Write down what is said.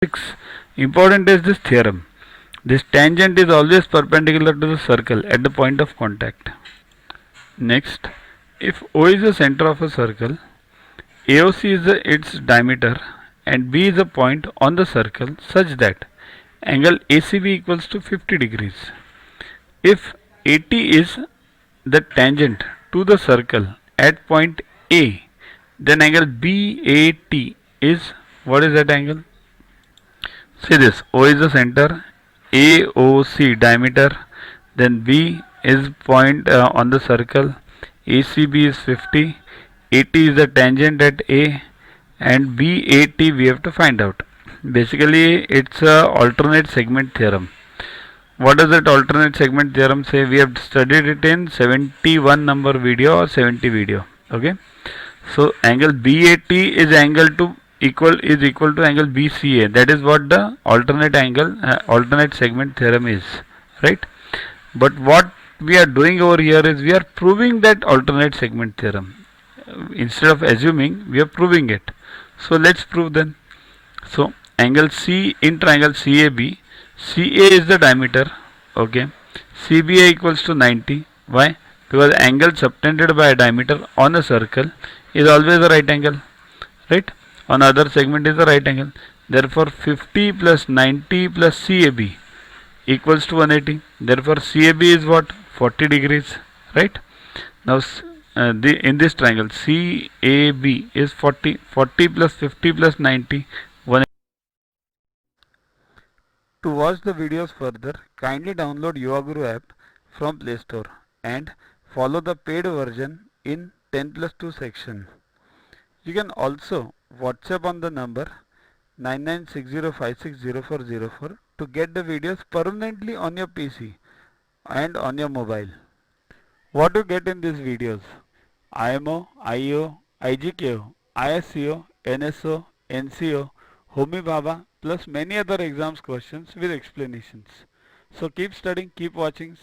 6. Important is this theorem. This tangent is always perpendicular to the circle at the point of contact. Next, if O is the center of a circle, AOC is its diameter and B is a point on the circle such that angle ACB equals to 50 degrees. If AT is the tangent to the circle at point A, then angle BAT is, what is that angle? See this, O is the center, AOC diameter, then B is point on the circle, ACB is 50, AT is the tangent at A, and BAT we have to find out. Basically it's a alternate segment theorem. What does that alternate segment theorem say? We have studied it in 71 number video or 70 video. Okay. So angle BAT is equal to angle BCA. That is what the alternate segment theorem is, right? But what we are doing over here is we are proving that alternate segment theorem. Instead of assuming, we are proving it. So let's prove then. So angle C in triangle CAB, CA is the diameter, okay, CBA equals to 90. Why? Because angle subtended by a diameter on a circle is always a right angle, right? On other segment is a right angle. Therefore 50 plus 90 plus CAB equals to 180. Therefore CAB is what? 40 degrees, right? Now in this triangle CAB is 40 plus 50 plus 90, 180. To watch the videos further, kindly download Yoguru app from Play Store and follow the paid version in 10+2 section. You can also WhatsApp on the number 9960560404 to get the videos permanently on your PC and on your mobile. What to get in these videos? IMO, IO, IGKO, ISCO, NSO, NCO, Homi Bhabha plus many other exams questions with explanations. So keep studying, keep watching.